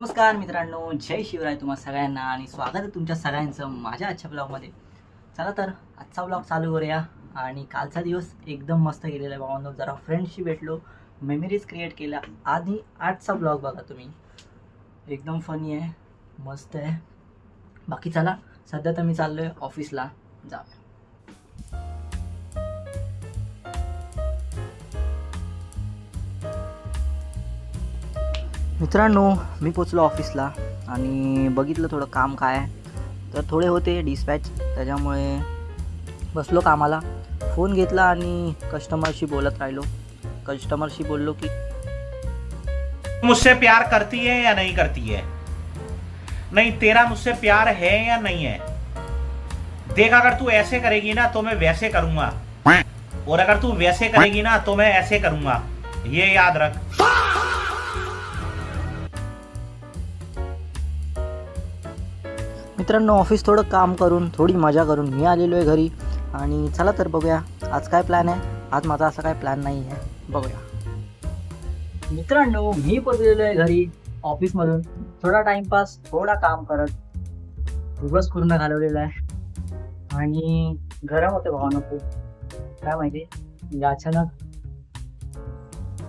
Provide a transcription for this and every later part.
नमस्कार मित्रांनो, जय शिवराय तुम्हा सगळ्यांना आणि स्वागत आहे तुमच्या सगळ्यांचं माझ्या आजच्या ब्लॉगमध्ये. चला तर आजचा ब्लॉग चालू करूया. आणि कालचा दिवस एकदम मस्त गेलेला आहे भावांनो. जरा फ्रेंड्सशी भेटलो, मेमरीज क्रिएट केल्या. आणि आजचा ब्लॉग बघा तुम्ही, एकदम फनी आहे, मस्त आहे. बाकी चला, सध्या तर मी चाललो आहे ऑफिसला. जाऊया. मित्रांनो, मी पोचलो ऑफिसला आणि बघितलं थोडं काम काय आहे. तर थोडे होते डिस्पॅच, त्याच्यामुळे बसलो कामाला. फोन घेतला आणि कस्टमरशी बोलत राहिलो. कस्टमरशी बोललो की मुझसे प्यार करती है या नहीं करती है, नहीं तेरा मुझसे प्यार है या नहीं है, देख अगर तू ऐसे करेगी ना तो मैं वैसे करूंगा, और अगर तू वैसे करेगी ना तो मैं ऐसे करूंगा, ये याद रख. मित्रांनो, ऑफिस थोडं काम करून थोडी मजा करून मी आलेलो आहे घरी. आणि चला तर बघूया आज काय प्लॅन आहे. आज माझा असा काय प्लॅन नाही आहे, बघूया. मित्रांनो, मी पोचलेलो आहे घरी ऑफिसमधून. थोडा टाइमपास, थोडा काम करत दिवस पूर्ण घालवलेला आहे. आणि गरम होते भावांनो खूप, काय माहिती म्हणजे अचानक.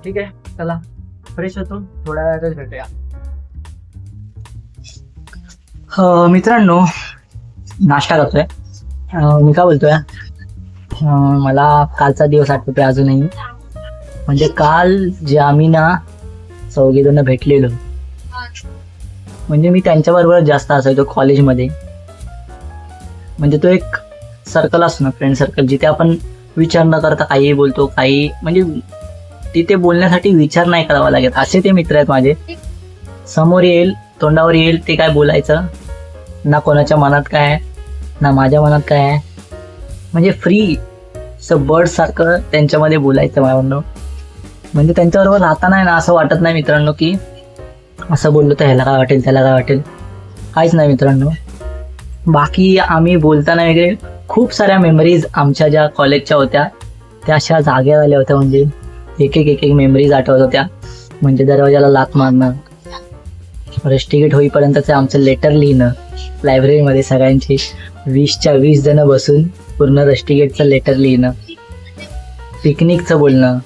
ठीक आहे, चला फ्रेश होतो, थोड्या वेळातच भेटूया. मित्रांनो, नाश्ता करतोय. मी काय बोलतोय, मला कालचा दिवस आठवतोय अजूनही. म्हणजे काल जे आम्ही ना चौघीजण भेटलेलो, म्हणजे मी त्यांच्याबरोबर जास्त असायचो कॉलेजमध्ये. म्हणजे तो एक सर्कल असतो ना, फ्रेंड सर्कल, जिथे आपण विचार न करता काही बोलतो, काही म्हणजे तिथे बोलण्यासाठी विचार नाही करावा लागत, असे ते मित्र आहेत माझे. समोर येईल, तोंडावर येईल ते काय बोलायचं, ना कोणाच्या मनात काय आहे ना माझ्या मनात काय आहे. म्हणजे फ्री बर्ड सारखं त्यांच्यामध्ये बोलायचं भावांनो. म्हणजे त्यांच्याबरोबर राहताना ना असं वाटत नाही मित्रांनो की असं बोललो तर ह्याला काय वाटेल, त्याला काय वाटेल, काहीच नाही मित्रांनो. बाकी आम्ही बोलताना वगैरे खूप साऱ्या मेमरीज आमच्या ज्या कॉलेजच्या होत्या त्या अशा जाग्या झाल्या होत्या. म्हणजे एक एक मेमरीज आठवत होत्या. म्हणजे दरवाजाला लाथ मारणं, रश तिकीट होईपर्यंतचं आमचं लेटर लिहिणं लायब्ररीमध्ये, सगळ्यांची 20च्या 20 जण बसून पूर्ण रश तिकीटचं लेटर लिहिणं, पिकनिकचं बोलणं,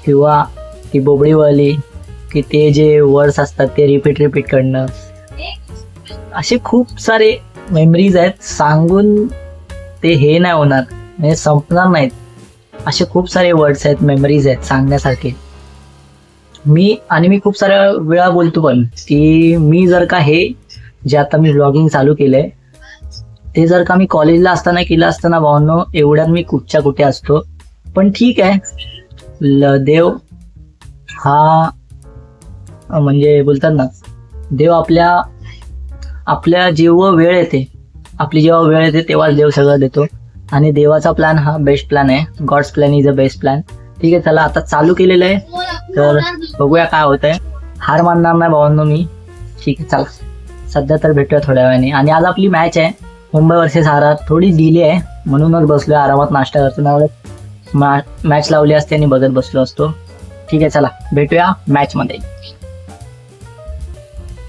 किंवा ती बोबडी वळली की ते जे वर्ड्स असतात ते रिपीट करणं. असे खूप सारे मेमरीज आहेत, सांगून ते हे नाही होणार, म्हणजे संपणार नाहीत. असे खूप सारे वर्ड्स आहेत, मेमरीज आहेत सांगण्यासारखे. मी खूप साऱ्या वेळा बोलतो पण की मी जर का हे जे आता मी व्लॉगिंग चालू केलंय ते जर का मी कॉलेजला असताना केलं असतं ना भावांनो, एवढ्यात मी कुठच्या कुठे असतो. पण ठीक आहे, देव हा म्हणजे बोलतात ना, देव आपल्या जेव्हा वेळ येते तेव्हाच देव सगळं देतो. आणि देवाचा प्लॅन हा बेस्ट प्लॅन आहे. God's plan is a best plan. ठीक आहे, चला आता चालू केलेलं आहे, तर बघूया काय होतंय. हार मानणार नाही भावांनो मी. ठीक आहे, चला सध्या तर भेटूया थोड्या वेळाने. आणि आज आपली मॅच आहे मुंबई वर्सेस आर. थोडी डिले आहे म्हणूनच बसलोय आरामात नाश्ता करतो, ना मॅच लावली असते आणि बघत बसलो असतो. ठीक आहे, चला भेटूया मॅचमध्ये.